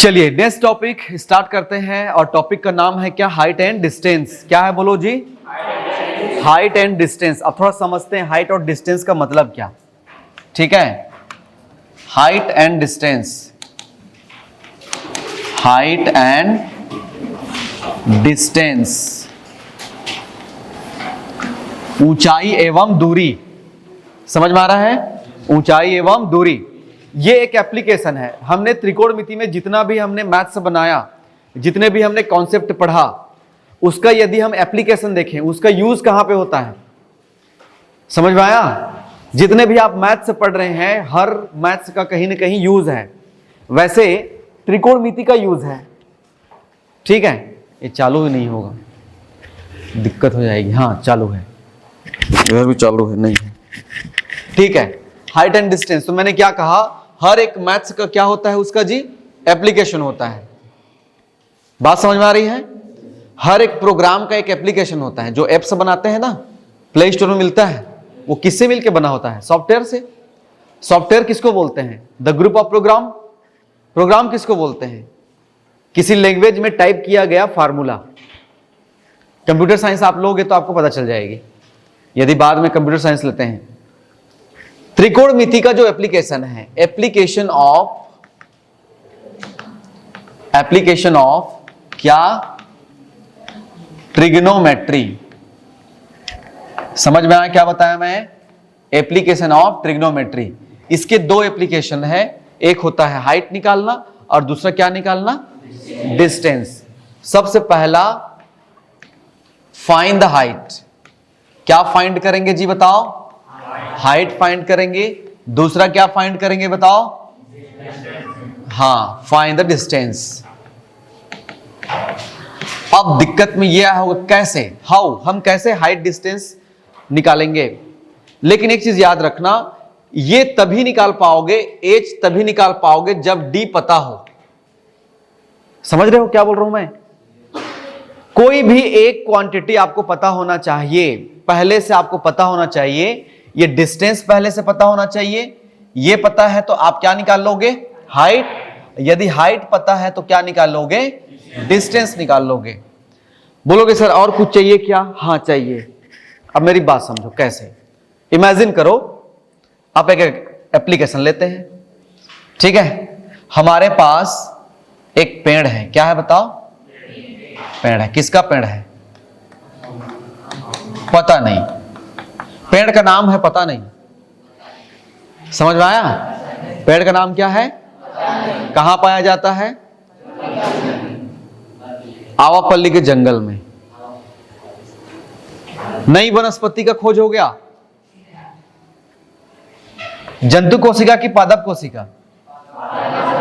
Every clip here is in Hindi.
चलिए नेक्स्ट टॉपिक स्टार्ट करते हैं और टॉपिक का नाम है क्या? Height and distance. क्या है बोलो जी? Height and distance. अब थोड़ा समझते हैं हाइट और डिस्टेंस का मतलब क्या। ठीक है, height and distance, height and distance, ऊंचाई एवं दूरी। समझ में आ रहा है? ऊंचाई एवं दूरी ये एक एप्लीकेशन है। हमने त्रिकोणमिति में जितना भी हमने मैथ्स बनाया, जितने भी हमने कॉन्सेप्ट पढ़ा, उसका यदि हम एप्लीकेशन देखें, उसका यूज कहां पे होता है? समझ में आया? जितने भी आप मैथ्स पढ़ रहे हैं, हर मैथ्स का कहीं ना कहीं यूज है। वैसे त्रिकोणमिति का यूज है। ठीक है, ये चालू ही नहीं होगा, दिक्कत हो जाएगी। हाँ चालू है, इधर भी चालू है, नहीं है। ठीक है, हाइट एंड डिस्टेंस। तो मैंने क्या कहा, हर एक मैथ्स का क्या होता है उसका जी? एप्लीकेशन होता है। बात समझ में आ रही है? हर एक प्रोग्राम का एक एप्लीकेशन होता है। जो एप्स बनाते हैं ना, प्ले स्टोर में मिलता है, वो किससे मिलके बना होता है? सॉफ्टवेयर से। सॉफ्टवेयर किसको बोलते हैं? The group of program. Program किसको बोलते हैं? किसी लैंग्वेज में टाइप किया गया फार्मूला। कंप्यूटर साइंस आप लोगे तो आपको पता चल जाएगी, यदि बाद में कंप्यूटर साइंस लेते हैं। त्रिकोणमिति का जो एप्लीकेशन है, एप्लीकेशन ऑफ क्या? ट्रिग्नोमेट्री। समझ में आया क्या बताया मैं? Application of trigonometry. इसके दो एप्लीकेशन है, एक होता है हाइट निकालना और दूसरा क्या निकालना? डिस्टेंस। सबसे पहला फाइंड द हाइट। क्या फाइंड करेंगे जी बताओ? हाइट फाइंड करेंगे। दूसरा क्या फाइंड करेंगे बताओ? हाँ, फाइंड द डिस्टेंस। अब दिक्कत में यह होगा कैसे, हाउ, हम कैसे हाइट डिस्टेंस निकालेंगे। लेकिन एक चीज याद रखना, ये तभी निकाल पाओगे, एच तभी निकाल पाओगे जब डी पता हो। समझ रहे हो क्या बोल रहा हूं मैं? कोई भी एक क्वांटिटी आपको पता होना चाहिए, पहले से आपको पता होना चाहिए। ये डिस्टेंस पहले से पता होना चाहिए। ये पता है तो आप क्या निकाल लोगे? हाइट। यदि हाइट पता है तो क्या निकाल लोगे? डिस्टेंस निकाल लोगे। बोलोगे सर और कुछ चाहिए क्या? हाँ चाहिए। अब मेरी बात समझो कैसे। इमेजिन करो, आप एक एप्लीकेशन लेते हैं। ठीक है, हमारे पास एक पेड़ है। क्या है बताओ? पेड़ है। किसका पेड़ है? पता नहीं। पेड़ का नाम है पता नहीं। समझ में आया? पेड़ का नाम क्या है? कहां पाया जाता है? आवापल्ली के जंगल में। नई वनस्पति का खोज हो गया। जंतु कोशिका की पादप कोशिका।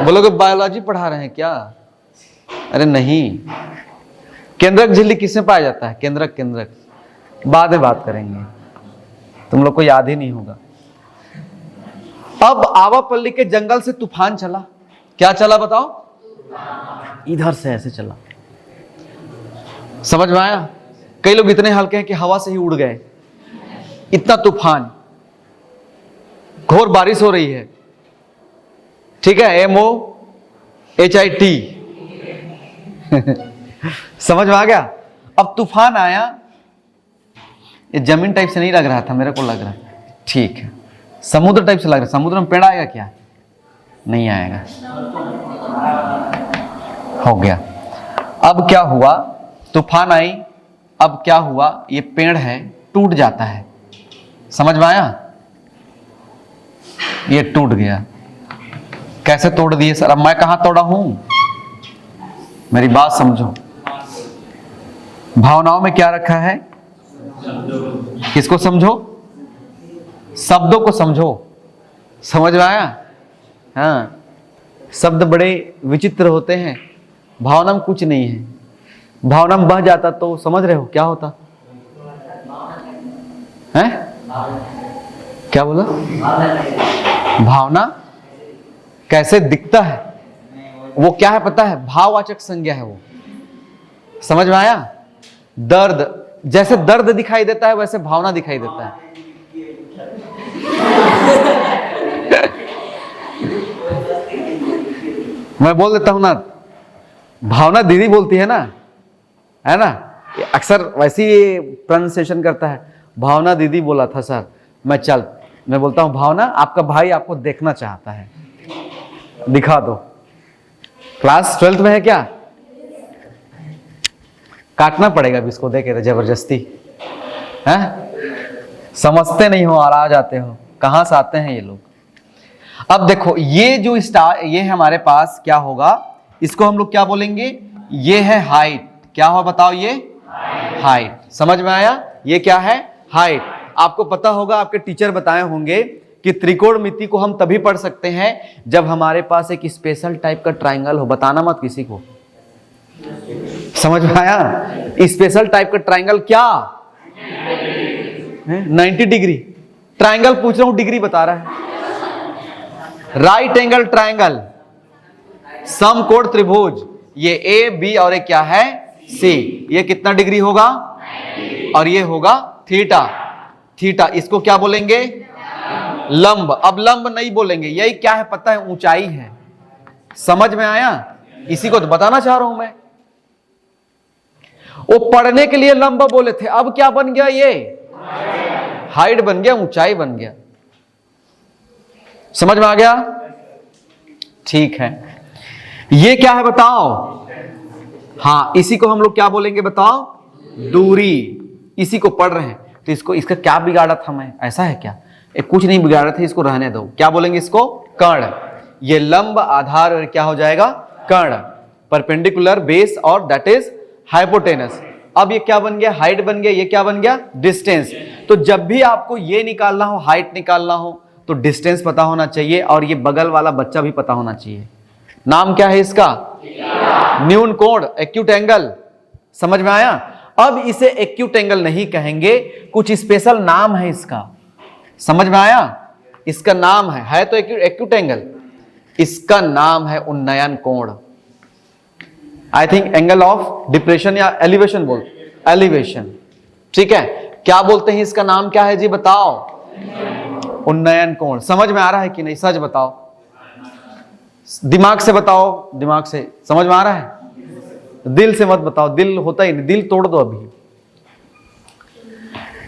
बोलोगे बायोलॉजी पढ़ा रहे हैं क्या? अरे नहीं। केंद्रक झिल्ली किसमें पाया जाता है? केंद्रक बाद में बात करेंगे, तुम लोग को याद ही नहीं होगा। अब आवापल्ली के जंगल से तूफान चला। क्या चला बताओ? इधर से ऐसे चला। समझ में आया? कई लोग इतने हल्के हैं कि हवा से ही उड़ गए। इतना तूफान, घोर बारिश हो रही है। ठीक है, MOHIT। समझ में आ गया? अब तूफान आया, ये जमीन टाइप से नहीं लग रहा था, मेरे को लग रहा है ठीक है समुद्र टाइप से लग रहा है। समुद्र में पेड़ आएगा क्या? नहीं आएगा। हो गया। अब क्या हुआ? तूफान आई। अब क्या हुआ? ये पेड़ है, टूट जाता है। समझ में आया? ये टूट गया। कैसे तोड़ दिए सर? अब मैं कहां तोड़ा हूं? मेरी बात समझो। भावनाओं में क्या रखा है? किसको समझो? शब्दों को समझो। समझ में आया? हाँ, शब्द बड़े विचित्र होते हैं, भावना में कुछ नहीं है। भावना में बह जाता तो समझ रहे हो क्या होता है? क्या बोला? भावना कैसे दिखता है, वो क्या है पता है? भाववाचक संज्ञा है वो। समझ में आया? दर्द, जैसे दर्द दिखाई देता है वैसे भावना दिखाई देता है। मैं बोल देता हूं ना, भावना दीदी बोलती है ना, है ना, अक्सर वैसे ही प्रोनाउंसिएशन करता है, भावना दीदी बोला था सर। मैं बोलता हूं भावना आपका भाई आपको देखना चाहता है, दिखा दो। क्लास 12th में है क्या? काटना पड़ेगा अभी इसको देखे जबरदस्ती, है? समझते नहीं हो और आ जाते हो, कहां से आते हैं ये लोग। अब देखो ये जो स्टार, ये हमारे पास क्या होगा, इसको हम लोग क्या बोलेंगे, ये है हाइट। क्या हो बताओ, ये हाइट। समझ में आया? ये क्या है, हाइट। आपको पता होगा, आपके टीचर बताए होंगे कि त्रिकोणमिति को हम तभी पढ़ सकते हैं जब हमारे पास एक स्पेशल टाइप का ट्राइंगल हो। बताना मत किसी को, समझ में आया? स्पेशल टाइप का ट्राइंगल क्या, 90 डिग्री ट्राइंगल पूछ रहा हूं, डिग्री बता रहा है। राइट एंगल ट्राइंगल, समकोण त्रिभुज, ये ए बी और एक क्या है, सी। ये कितना डिग्री होगा, और ये होगा थीटा। थीटा इसको क्या बोलेंगे, लंब। अब लंब नहीं बोलेंगे, यही क्या है पता है, ऊंचाई है। समझ में आया? इसी को तो बताना चाह रहा हूं मैं। वो पढ़ने के लिए लंब बोले थे, अब क्या बन गया, ये हाइट बन गया, ऊंचाई बन गया। समझ में आ गया? ठीक है, ये क्या है बताओ? हाँ, इसी को हम लोग क्या बोलेंगे बताओ, दूरी। इसी को पढ़ रहे हैं तो इसको, इसका क्या बिगाड़ा था मैं, ऐसा है क्या? कुछ नहीं बिगाड़ा था, इसको रहने दो। क्या बोलेंगे इसको, कर्ण। ये लंब, आधार और क्या हो जाएगा, कर्ण। परपेंडिकुलर बेस और दैट इज हाइपोटेनस। अब ये क्या बन गया, हाइट बन गया। ये क्या बन गया, डिस्टेंस। तो जब भी आपको ये निकालना हो, हाइट निकालना हो, तो डिस्टेंस पता होना चाहिए, और ये बगल वाला बच्चा भी पता होना चाहिए। नाम क्या है इसका, न्यून कोण, एक्यूट एंगल। समझ में आया? अब इसे एक्यूट एंगल नहीं कहेंगे, कुछ स्पेशल नाम है इसका। समझ में आया? इसका नाम है तो एक्यूट एंगल, इसका नाम है उन्नयन कोण। I think angle of depression या एलिवेशन बोल, एलिवेशन। ठीक है, क्या बोलते हैं इसका नाम क्या है जी बताओ, उन्नयन कोण। समझ में आ रहा है कि नहीं, सच बताओ, दिमाग से बताओ, दिमाग से समझ में आ रहा है, दिल से मत बताओ, दिल होता ही नहीं, दिल तोड़ दो अभी।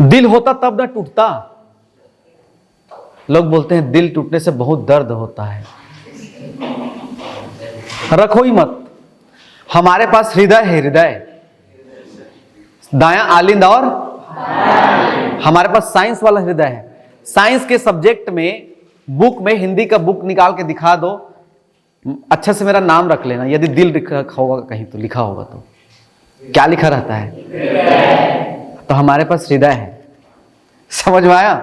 दिल होता तब ना टूटता। लोग बोलते हैं दिल टूटने से बहुत दर्द होता है, रखो ही मत। हमारे पास हृदय है, हृदय, दायां आलिंद और हमारे पास साइंस वाला हृदय है। साइंस के सब्जेक्ट में, बुक में, हिंदी का बुक निकाल के दिखा दो, अच्छा से मेरा नाम रख लेना, यदि दिल लिखा होगा कहीं तो, लिखा होगा तो क्या लिखा रहता है, तो हमारे पास हृदय है। समझ में आया?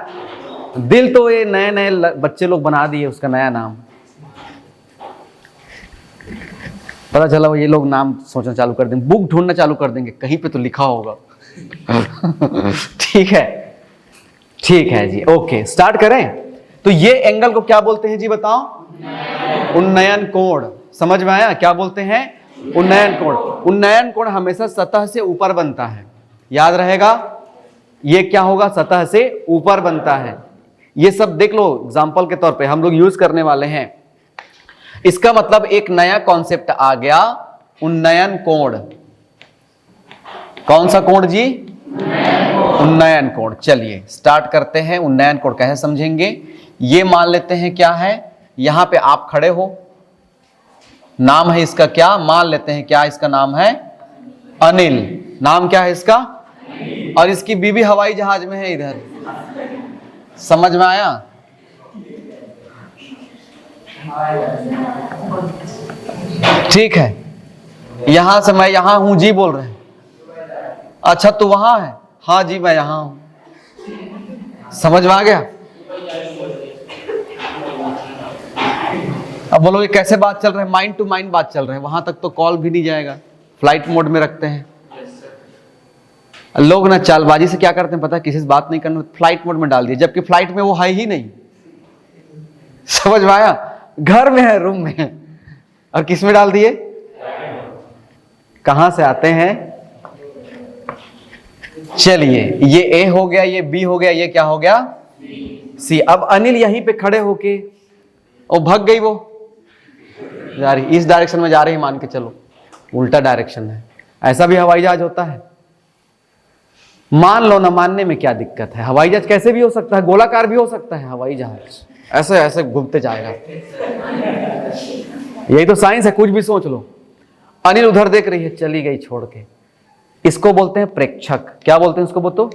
दिल तो ये नए नए बच्चे लोग बना दिए उसका नया नाम, पता चला वो ये लोग नाम सोचना चालू कर देंगे, बुक ढूंढना चालू कर देंगे, कहीं पे तो लिखा होगा। ठीक है, ठीक है जी, ओके, स्टार्ट करें। तो ये एंगल को क्या बोलते हैं जी बताओ, उन्नयन कोण। समझ में आया? क्या बोलते हैं, उन्नयन कोण। उन्नयन कोण हमेशा सतह से ऊपर बनता है, याद रहेगा। ये क्या होगा, सतह से ऊपर बनता है। ये सब देख लो, एग्जांपल के तौर पे हम लोग यूज करने वाले हैं। इसका मतलब एक नया कॉन्सेप्ट आ गया, उन्नयन कोण। कौन सा कोण जी, उन्नयन कोण। चलिए स्टार्ट करते हैं। उन्नयन कोण कैसे समझेंगे, ये मान लेते हैं क्या है, यहां पे आप खड़े हो, नाम है इसका क्या, मान लेते हैं क्या, इसका नाम है अनिल। नाम क्या है इसका, और इसकी बीवी हवाई जहाज में है इधर। समझ में आया? ठीक है, यहां से मैं यहां हूं जी बोल रहे हैं। अच्छा तू वहां है, हाँ जी मैं यहां हूं। समझ में आ गया? अब बोलोगे कैसे बात चल रही है, माइंड टू माइंड बात चल रही है, वहां तक तो कॉल भी नहीं जाएगा, फ्लाइट मोड में रखते हैं। लोग ना चालबाजी से क्या करते हैं पता है, किसी से बात नहीं करना, फ्लाइट मोड में डाल दिया, जबकि फ्लाइट में वो है ही नहीं। समझ में आया? घर में है, रूम में है, और किस में डाल दिए, कहां से आते हैं। चलिए ये ए हो गया, ये बी हो गया, ये क्या हो गया, सी। अब अनिल यहीं पे खड़े होके, ओ भग गई वो जा रही, इस डायरेक्शन में जा रही मान के चलो, उल्टा डायरेक्शन है। ऐसा भी हवाई जहाज होता है। मान लो ना, मानने में क्या दिक्कत है? हवाई जहाज कैसे भी हो सकता है, गोलाकार भी हो सकता है हवाई जहाज, ऐसे ऐसे घूमते जाएगा। यही तो साइंस है, कुछ भी सोच लो। अनिल उधर देख रही है, चली गई छोड़ के। इसको बोलते हैं प्रेक्षक। क्या बोलते हैं इसको? बोलो।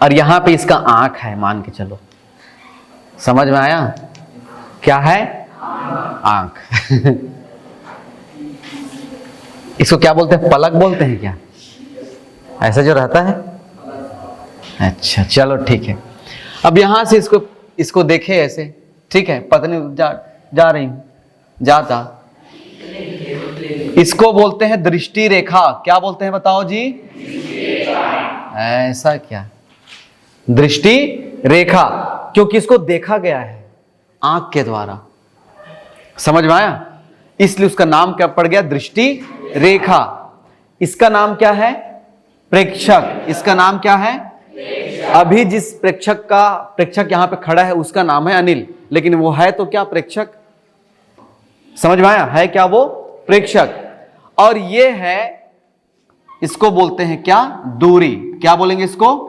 और यहां पे इसका आंख है, मान के चलो। समझ में आया? क्या है? आंख। इसको क्या बोलते हैं? पलक बोलते हैं क्या? ऐसा जो रहता है। अच्छा चलो ठीक है। अब यहां से इसको देखे ऐसे, ठीक है। पत्नी जा रही हूं, जाता। इसको बोलते हैं दृष्टि रेखा। क्या बोलते हैं बताओ जी? ऐसा क्या? दृष्टि रेखा, क्योंकि इसको देखा गया है आंख के द्वारा। समझ में आया? इसलिए उसका नाम क्या पड़ गया? दृष्टि रेखा। इसका नाम क्या है? प्रेक्षक। इसका नाम क्या है? अभी जिस प्रेक्षक यहां पे खड़ा है उसका नाम है अनिल, लेकिन वो है तो क्या? प्रेक्षक। समझ में आया? है क्या वो? प्रेक्षक। और ये है, इसको बोलते हैं क्या? दूरी। क्या बोलेंगे इसको?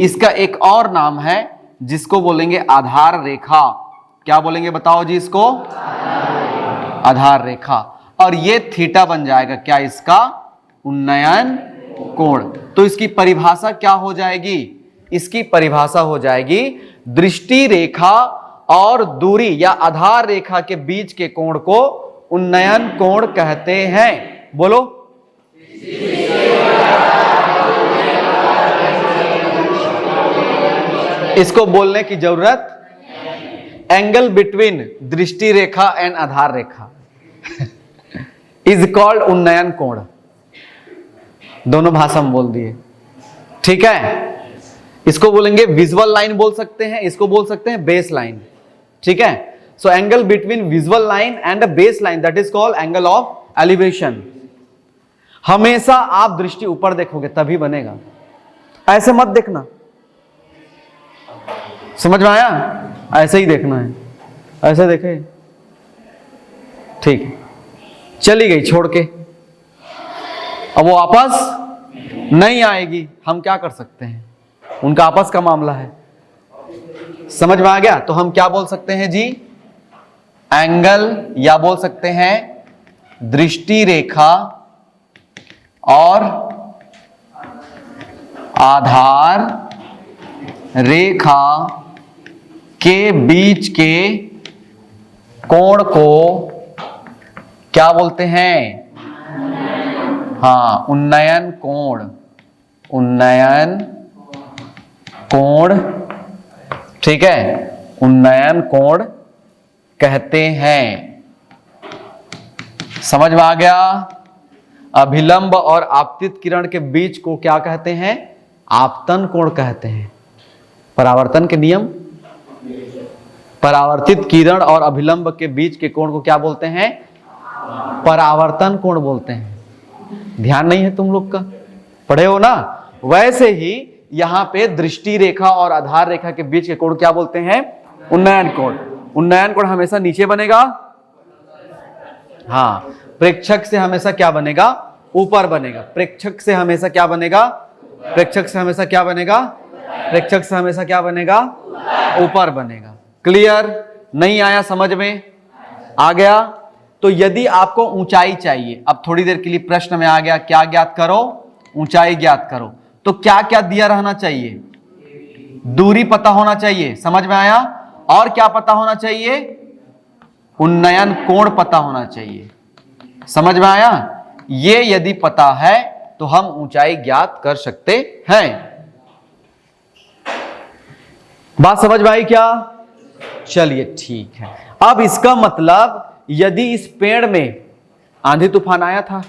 इसका एक और नाम है जिसको बोलेंगे आधार रेखा। क्या बोलेंगे बताओ जी इसको? आधार रेखा। और ये थीटा बन जाएगा क्या? इसका उन्नयन कोण। तो इसकी परिभाषा क्या हो जाएगी? इसकी परिभाषा हो जाएगी दृष्टि रेखा और दूरी या आधार रेखा के बीच के कोण को उन्नयन कोण कहते हैं। बोलो। इसको बोलने की जरूरत, एंगल बिटवीन दृष्टि रेखा एंड आधार रेखा इज कॉल्ड उन्नयन कोण। दोनों भाषा में बोल दिए, ठीक है। इसको बोलेंगे विजुअल लाइन बोल सकते हैं, इसको बोल सकते हैं बेस लाइन, ठीक है। So angle between visual line and base line, that is called angle of elevation. हमेशा आप दृष्टि ऊपर देखोगे तभी बनेगा, ऐसे मत देखना। समझ में आया? ऐसे ही देखना है, ऐसे देखे, ठीक है। चली गई छोड़ के, अब वो वापस नहीं आएगी, हम क्या कर सकते हैं? उनका आपस का मामला है। समझ में आ गया? तो हम क्या बोल सकते हैं जी? एंगल, या बोल सकते हैं दृष्टि रेखा और आधार रेखा के बीच के कोण को क्या बोलते हैं? हाँ, उन्नयन कोण। उन्नयन कोण, ठीक है, उन्नयन कोण कहते हैं। समझ में आ गया? अभिलंब और आपतित किरण के बीच को क्या कहते हैं? आपतन कोण कहते हैं। परावर्तन के नियम, परावर्तित किरण और अभिलंब के बीच के कोण को क्या बोलते हैं? परावर्तन कोण बोलते हैं। ध्यान नहीं है तुम लोग का? पढ़े हो ना? वैसे ही यहां पे दृष्टि रेखा और आधार रेखा के बीच के कोण क्या बोलते हैं? उन्नयन कोण। उन्नयन कोण हमेशा नीचे बनेगा, हाँ। प्रेक्षक से हमेशा क्या बनेगा? ऊपर बनेगा। प्रेक्षक से हमेशा क्या बनेगा? प्रेक्षक से हमेशा क्या बनेगा? प्रेक्षक से हमेशा क्या बनेगा? ऊपर बनेगा। क्लियर? नहीं आया समझ में? आ गया? तो यदि आपको ऊंचाई चाहिए, अब थोड़ी देर के लिए प्रश्न में आ गया, क्या ज्ञात करो? ऊंचाई ज्ञात करो। तो क्या क्या दिया रहना चाहिए? दूरी पता होना चाहिए। समझ में आया? और क्या पता होना चाहिए? उन्नयन कोण पता होना चाहिए। समझ में आया? ये यदि पता है तो हम ऊंचाई ज्ञात कर सकते हैं। बात समझ में आई क्या? चलिए ठीक है। अब इसका मतलब, यदि इस पेड़ में आंधी तूफान आया था,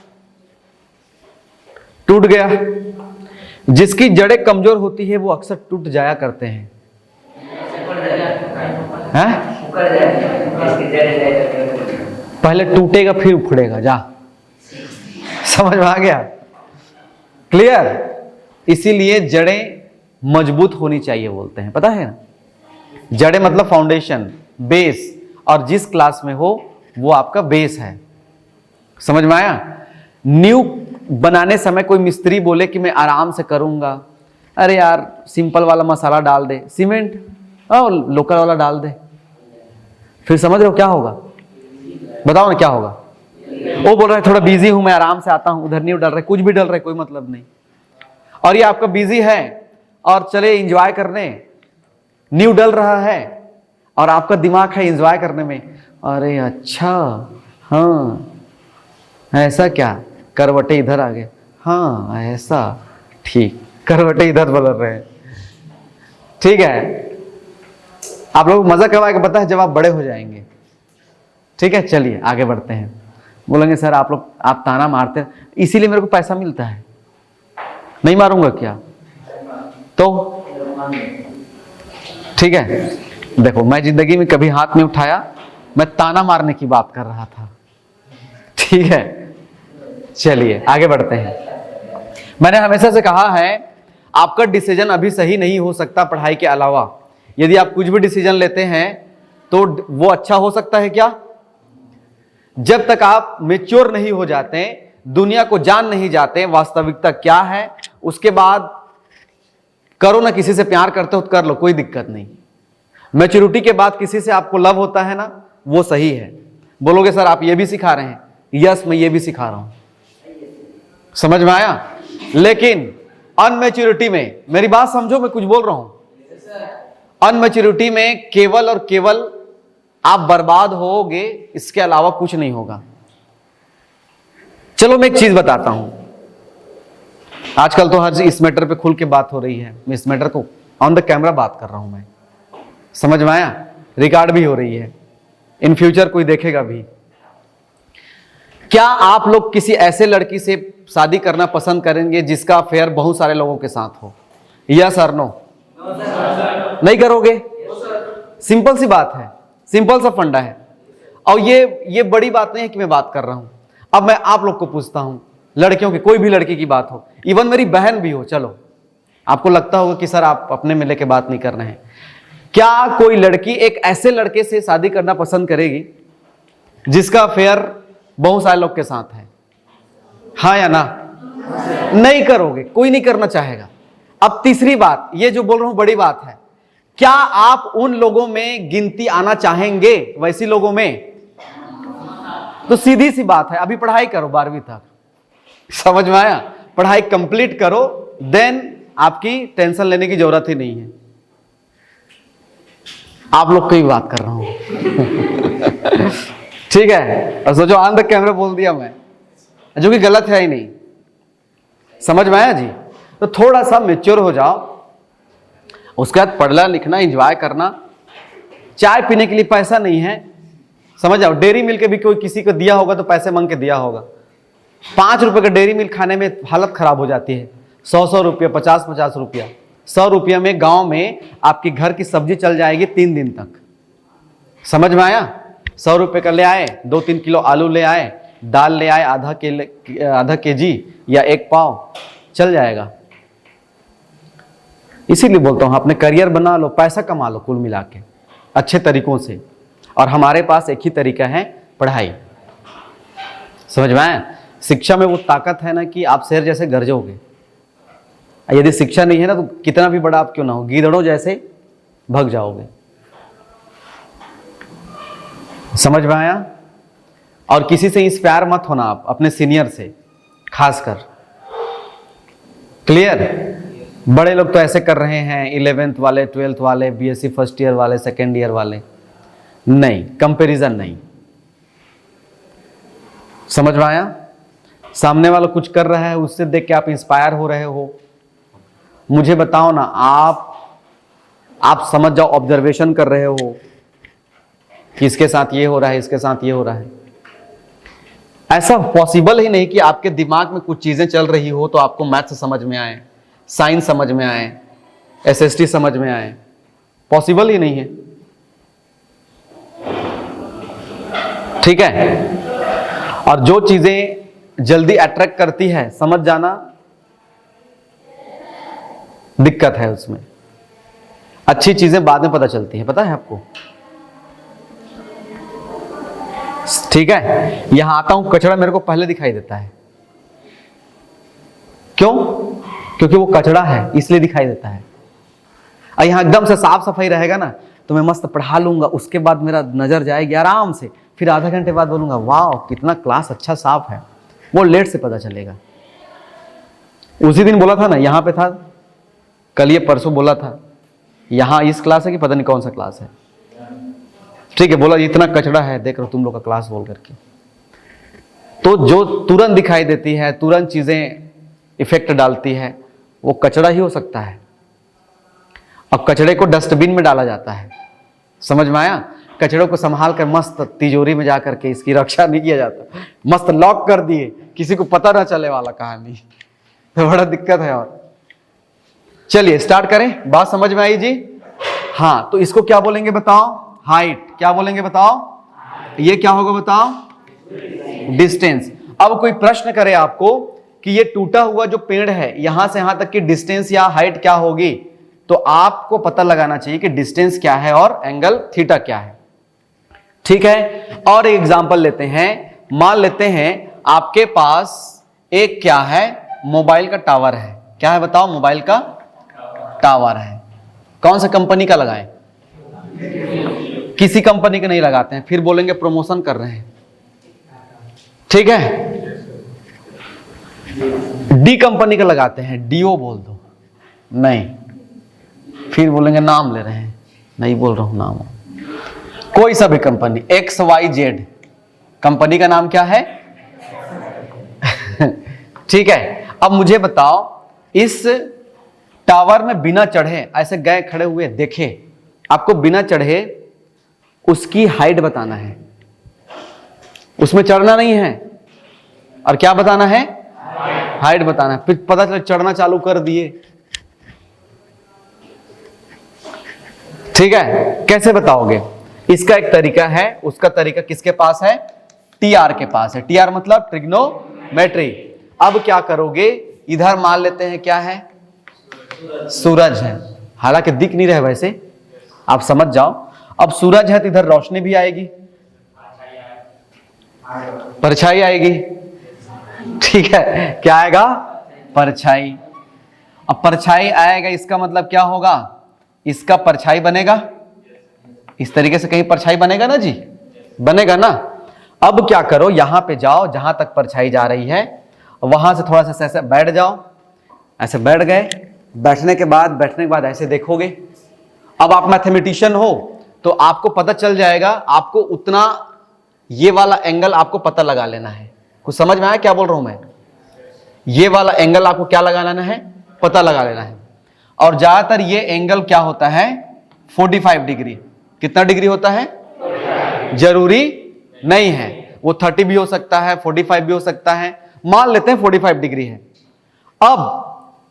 टूट गया, जिसकी जड़ें कमजोर होती है वो अक्सर टूट जाया करते हैं, पहले टूटेगा फिर उखड़ेगा। जा, समझ में आ गया? क्लियर? इसीलिए जड़ें मजबूत होनी चाहिए बोलते हैं, पता है ना? जड़ें मतलब फाउंडेशन, बेस, और जिस क्लास में हो वो आपका बेस है। समझ में आया? न्यू बनाने समय कोई मिस्त्री बोले कि मैं आराम से करूंगा, अरे यार सिंपल वाला मसाला डाल दे, सीमेंट और लोकल वाला डाल दे, फिर समझ रहे हो क्या होगा? बताओ ना क्या होगा? वो बोल रहा है थोड़ा बिजी हूं मैं, आराम से आता हूं, उधर न्यू डल रहा है, कुछ भी डल रहा है, कोई मतलब नहीं। और ये आपका बिजी है और चले एंजॉय करने, न्यू डल रहा है और आपका दिमाग है एंजॉय करने में, अरे अच्छा हाँ ऐसा क्या, करवटे इधर आ गए, हाँ ऐसा ठीक, करवटे इधर बदल रहे हैं, ठीक है। आप लोग मजा कब आएगा पता है? जब आप बड़े हो जाएंगे। ठीक है, चलिए आगे बढ़ते हैं। बोलेंगे सर आप लोग आप ताना मारते हैं इसीलिए मेरे को पैसा मिलता है, नहीं मारूंगा क्या? तो ठीक है, देखो मैं जिंदगी में कभी हाथ नहीं उठाया, मैं ताना मारने की बात कर रहा था। ठीक है, चलिए आगे बढ़ते हैं। मैंने हमेशा से कहा है आपका डिसीजन अभी सही नहीं हो सकता पढ़ाई के अलावा। यदि आप कुछ भी डिसीजन लेते हैं तो वो अच्छा हो सकता है क्या? जब तक आप मैच्योर नहीं हो जाते, दुनिया को जान नहीं जाते वास्तविकता क्या है, उसके बाद करो ना, किसी से प्यार करते हो तो कर लो, कोई दिक्कत नहीं। मैच्योरिटी के बाद किसी से आपको लव होता है ना, वो सही है। बोलोगे सर आप ये भी सिखा रहे हैं, यस मैं ये भी सिखा रहा हूं, समझ में आया? लेकिन अनमैच्योरिटी में, मेरी बात समझो मैं कुछ बोल रहा हूं, अनमैच्योरिटी में केवल और केवल आप बर्बाद होगे, इसके अलावा कुछ नहीं होगा। चलो मैं एक चीज बताता हूं, आजकल तो हर इस मैटर पे खुल के बात हो रही है, मैं इस मैटर को ऑन द कैमरा बात कर रहा हूं मैं, समझ में आया? रिकॉर्ड भी हो रही है, इन फ्यूचर कोई देखेगा भी। क्या आप लोग किसी ऐसे लड़की से शादी करना पसंद करेंगे जिसका अफेयर बहुत सारे लोगों के साथ हो? यस और नो? नहीं करोगे? सिंपल सी बात है, सिंपल सा फंडा है। और ये बड़ी बात नहीं है कि मैं बात कर रहा हूं। अब मैं आप लोग को पूछता हूं, लड़कियों की, कोई भी लड़की की बात हो, इवन मेरी बहन भी हो, चलो आपको लगता होगा कि सर आप अपने में लेके बात नहीं कर रहे हैं, क्या कोई लड़की एक ऐसे लड़के से शादी करना पसंद करेगी जिसका अफेयर बहुत सारे लोग के साथ है? हाँ या ना? नहीं करोगे, कोई नहीं करना चाहेगा। अब तीसरी बात, ये जो बोल रहा हूं बड़ी बात है, क्या आप उन लोगों में गिनती आना चाहेंगे, वैसी लोगों में? तो सीधी सी बात है, अभी पढ़ाई करो 12वीं तक, समझ में आया? पढ़ाई कंप्लीट करो, देन आपकी टेंशन लेने की जरूरत ही नहीं है। आप लोग की बात कर रहा हूं। ठीक है, और सोचो ऑन द कैमरा बोल दिया मैं, जो कि गलत है ही नहीं, समझ में आया जी? तो थोड़ा सा मैच्योर हो जाओ, उसके बाद पढ़ना लिखना एंजॉय करना। चाय पीने के लिए पैसा नहीं है, समझ जाओ, डेयरी मिल्क के भी कोई किसी को दिया होगा तो पैसे मांग के दिया होगा। 5 रुपए का डेयरी मिल्क खाने में हालत खराब हो जाती है, 100 रुपया, 50 रुपया, 100 रुपया में गांव में आपके घर की सब्जी चल जाएगी 3 दिन तक, समझ में आया? 100 रुपये का ले आए, 2-3 किलो आलू ले आए, दाल ले आए आधा केजी या 1 पाव, चल जाएगा। इसीलिए बोलता हूं अपने करियर बना लो, पैसा कमा लो कुल मिला के अच्छे तरीकों से। और हमारे पास एक ही तरीका है, पढ़ाई, समझ में आया? शिक्षा में वो ताकत है ना कि आप शेर जैसे गरजोगे। यदि शिक्षा नहीं है ना तो कितना भी बड़ा आप क्यों ना हो, गीदड़ों जैसे भग जाओगे, समझ में आया? और किसी से इंस्पायर मत होना आप, अपने सीनियर से खासकर, क्लियर? बड़े लोग तो ऐसे कर रहे हैं, 11th वाले, 12th वाले, बीएससी फर्स्ट ईयर वाले, सेकेंड ईयर वाले, नहीं, कंपैरिजन नहीं, समझ में आया? सामने वाला कुछ कर रहा है, उससे देख के आप इंस्पायर हो रहे हो, मुझे बताओ ना, आप समझ जाओ, ऑब्जर्वेशन कर रहे हो कि इसके साथ ये हो रहा है, इसके साथ ये हो रहा है। ऐसा पॉसिबल ही नहीं कि आपके दिमाग में कुछ चीजें चल रही हो तो आपको मैथ्स समझ में आए, साइंस समझ में आए, एसएसटी समझ में आए, पॉसिबल ही नहीं है। ठीक है, और जो चीजें जल्दी अट्रैक्ट करती है, समझ जाना, दिक्कत है उसमें। अच्छी चीजें बाद में पता चलती है, पता है आपको? ठीक है, यहां आता हूं, कचरा मेरे को पहले दिखाई देता है। क्यों? क्योंकि वो कचरा है इसलिए दिखाई देता है। और यहां एकदम से साफ सफाई रहेगा ना तो मैं मस्त पढ़ा लूंगा, उसके बाद मेरा नजर जाएगी आराम से, फिर आधा घंटे बाद बोलूंगा वाह कितना क्लास अच्छा साफ है। वो लेट से पता चलेगा। उसी दिन बोला था ना, यहां पे था, कल ये परसों बोला था यहां इस क्लास है कि पता नहीं कौन सा क्लास है, ठीक है, बोला इतना कचरा है देख रहे हो तुम लोग का क्लास बोल करके। तो जो तुरंत दिखाई देती है, तुरंत चीजें इफेक्ट डालती है, वो कचरा ही हो सकता है। अब कचरे को डस्टबिन में डाला जाता है, समझ में आया? कचड़ों को संभाल कर मस्त तिजोरी में जाकर के इसकी रक्षा नहीं किया जाता, मस्त लॉक कर दिए, किसी को पता ना चले वाला कहानी, तो बड़ा दिक्कत है। और चलिए स्टार्ट करें, बात समझ में आई जी? हाँ, तो इसको क्या बोलेंगे बताओ? हाइट। क्या बोलेंगे बताओ? ये क्या होगा बताओ? डिस्टेंस। अब कोई प्रश्न करे आपको कि ये टूटा हुआ जो पेड़ है यहां से यहां तक की डिस्टेंस या हाइट क्या होगी, तो आपको पता लगाना चाहिए कि डिस्टेंस क्या है और एंगल थीटा क्या है। ठीक है, और एक एग्जांपल लेते हैं। मान लेते हैं आपके पास एक क्या है, मोबाइल का टावर है। क्या है बताओ? मोबाइल का टावर है। कौन सा कंपनी का लगाएं? किसी कंपनी का नहीं लगाते हैं, फिर बोलेंगे प्रमोशन कर रहे हैं। ठीक है, डी कंपनी का लगाते हैं, डीओ बोल दो, नहीं, फिर बोलेंगे नाम ले रहे हैं, नहीं बोल रहा हूं नाम। कोई सा भी कंपनी, XYZ कंपनी का नाम क्या है? ठीक है, अब मुझे बताओ इस टावर में बिना चढ़े ऐसे गए खड़े हुए देखे, आपको बिना चढ़े उसकी हाइट बताना है, उसमें चढ़ना नहीं है, और क्या बताना है? हाइट बताना है। फिर पता चला चढ़ना चालू कर दिए, ठीक है, कैसे बताओगे? इसका एक तरीका है, उसका तरीका किसके पास है? टीआर के पास है। टीआर मतलब ट्रिग्नोमेट्री। अब क्या करोगे, इधर मान लेते हैं क्या है? सूरज है, हालांकि दिख नहीं रहा वैसे, आप समझ जाओ। अब सूरज है तो इधर रोशनी भी आएगी, परछाई आएगी, ठीक है, क्या आएगा? परछाई। अब परछाई आएगा, इसका मतलब क्या होगा? इसका परछाई बनेगा, इस तरीके से कहीं परछाई बनेगा ना जी, बनेगा ना। अब क्या करो, यहां पे जाओ जहां तक परछाई जा रही है, वहां से थोड़ा सा ऐसे बैठ जाओ, ऐसे बैठ गए, बैठने के बाद ऐसे देखोगे। अब आप मैथमेटिशियन हो तो आपको पता चल जाएगा, आपको उतना ये वाला एंगल आपको पता लगा लेना है। कुछ समझ में आया क्या बोल रहा हूं मैं? ये वाला एंगल आपको क्या लगा लेना है? पता लगा लेना है। और ज्यादातर ये एंगल क्या होता है? 45 डिग्री। कितना डिग्री होता है? जरूरी नहीं है, वो 30 भी हो सकता है, 45 भी हो सकता है, मान लेते हैं 45 डिग्री है। अब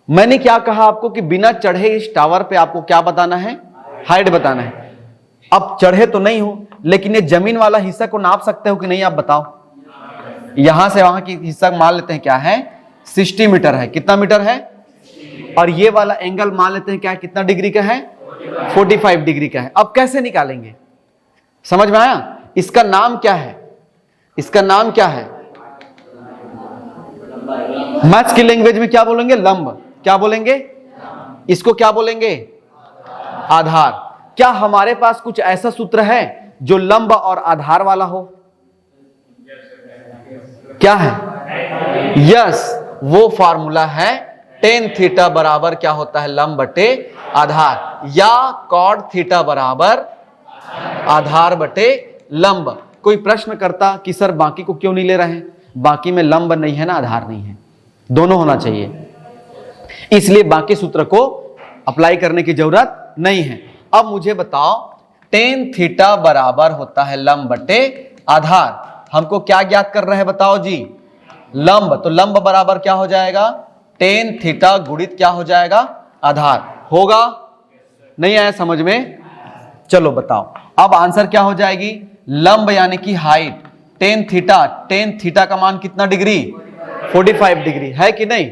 मैंने क्या कहा आपको कि बिना चढ़े इस टावर पे आपको क्या बताना है? हाइट बताना है। अब चढ़े तो नहीं हो, लेकिन ये जमीन वाला हिस्सा को नाप सकते हो कि नहीं, आप बताओ। यहां से वहां की हिस्सा मान लेते हैं क्या है? 60 मीटर है। कितना मीटर है? और ये वाला एंगल मान लेते हैं क्या है? कितना डिग्री का है? 45 डिग्री का है। अब कैसे निकालेंगे? समझ में आया? इसका नाम क्या है? इसका नाम क्या है? मैथ्स की लैंग्वेज में क्या बोलेंगे? लंब। क्या बोलेंगे? इसको क्या बोलेंगे? आधार। क्या हमारे पास कुछ ऐसा सूत्र है जो लंब और आधार वाला हो? क्या है? यस, वो फार्मूला है टेन थीटा बराबर क्या होता है? लंब बटे आधार, या कॉड थीटा बराबर आधार बटे लंब। कोई प्रश्न करता कि सर बाकी को क्यों नहीं ले रहे हैं? बाकी में लंब नहीं है ना, आधार नहीं है, दोनों होना चाहिए, इसलिए बाकी सूत्र को अप्लाई करने की जरूरत नहीं है। अब मुझे बताओ, टेन थीटा बराबर होता है लंब बटे आधार। हमको क्या ज्ञात कर रहे हैं बताओ जी? लंब। तो लंब बराबर क्या हो जाएगा? टेन थीटा गुणित क्या हो जाएगा? आधार। होगा? नहीं आया समझ में? चलो बताओ, अब आंसर क्या हो जाएगी? लंब यानी कि हाइट टेन थीटा का मान कितना डिग्री? 45 डिग्री है कि नहीं?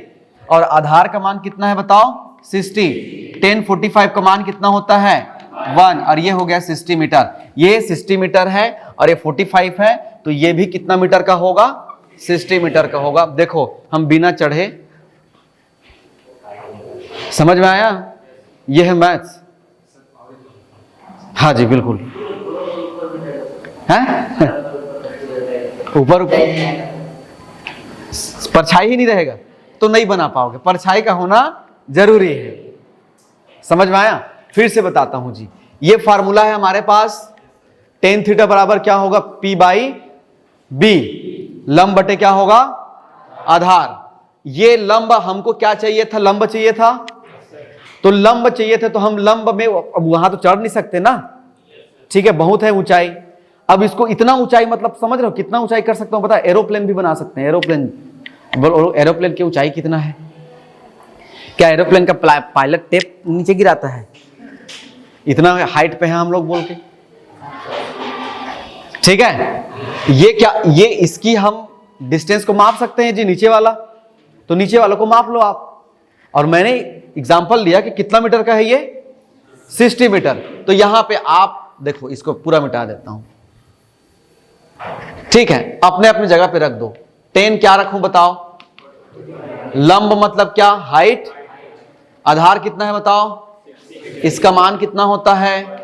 और आधार का मान कितना है बताओ? 60। टेन 45 का मान कितना होता है? 1, और ये हो गया 60 मीटर। ये 60 मीटर है और ये 45 है, तो ये भी कितना मीटर का होगा? 60 मीटर का होगा। देखो हम बिना चढ़े, समझ में आया? ये है मैथ्स। हाँ जी बिल्कुल है। ऊपर परछाई ही नहीं रहेगा तो नहीं बना पाओगे, परछाई का होना जरूरी है। समझ में आया? फिर से बताता हूं जी, ये फार्मूला है हमारे पास, टेन थीटा बराबर क्या होगा? P बाई बी, लंब बटे क्या होगा? आधार। ये लंब हमको क्या चाहिए था? लंब चाहिए था, तो लंब चाहिए थे, तो हम लंब में अब वहां तो चढ़ नहीं सकते ना, ठीक है, बहुत है ऊंचाई। अब इसको इतना ऊंचाई, मतलब समझ रहे हो कितना ऊंचाई कर सकता हूं? पता है, एरोप्लेन भी बना सकते हैं। एरोप्लेन, एरोप्लेन की ऊंचाई कितना है? क्या एरोप्लेन का पायलट टेप नीचे गिराता है? इतना हाइट पे है हम लोग बोल के, ठीक है। ये क्या, ये इसकी हम डिस्टेंस को माप सकते हैं जी, नीचे वाला, तो नीचे वालों को माप लो आप। और मैंने एग्जांपल लिया कि कितना मीटर का है ये? 60 मीटर। तो यहां पे आप देखो, इसको पूरा मिटा देता हूं, ठीक है, अपने अपनी जगह पे रख दो। 10 क्या रखूं बताओ? लंब मतलब क्या? हाइट। आधार कितना है बताओ? इसका मान कितना होता है?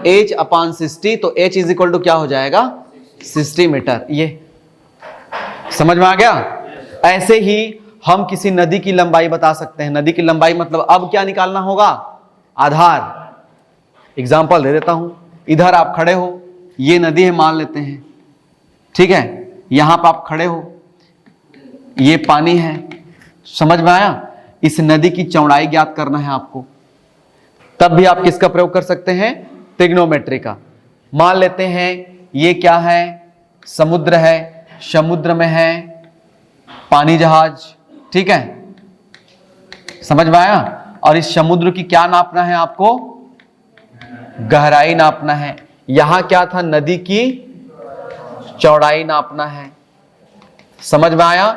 h अपान 60, तो h इज इक्वल टू क्या हो जाएगा? 60 मीटर। ये समझ में आ गया? ऐसे ही हम किसी नदी की लंबाई बता सकते हैं। नदी की लंबाई मतलब अब क्या निकालना होगा? आधार। एग्जाम्पल दे देता हूं, इधर आप खड़े हो, ये नदी है मान लेते हैं, ठीक है, यहां पर आप खड़े हो, ये पानी है। समझ में आया? इस नदी की चौड़ाई ज्ञात करना है आपको, तब भी आप किसका प्रयोग कर सकते हैं? ट्रिग्नोमेट्री का। मान लेते हैं ये क्या है? समुद्र है, समुद्र में है पानी जहाज, ठीक है, समझ में आया? और इस समुद्र की क्या नापना है आपको? गहराई नापना है। यहां क्या था? नदी की चौड़ाई नापना है। समझ में आया?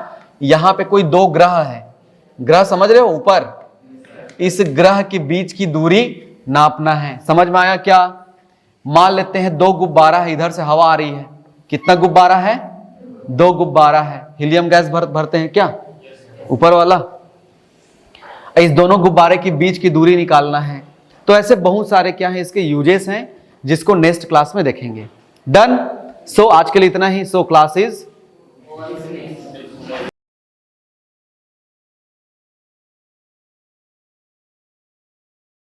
यहां पे कोई दो ग्रह है, ग्रह समझ रहे हो ऊपर, इस ग्रह के बीच की दूरी नापना है। समझ में आया क्या? मान लेते हैं दो गुब्बारा है, इधर से हवा आ रही है। कितना गुब्बारा है? दो गुब्बारा है। हीलियम गैस भरते हैं क्या ऊपर वाला? इस दोनों गुब्बारे के बीच की दूरी निकालना है। तो ऐसे बहुत सारे क्या है इसके यूजेस हैं, जिसको नेक्स्ट क्लास में देखेंगे। डन। सो आज के लिए इतना ही। So class is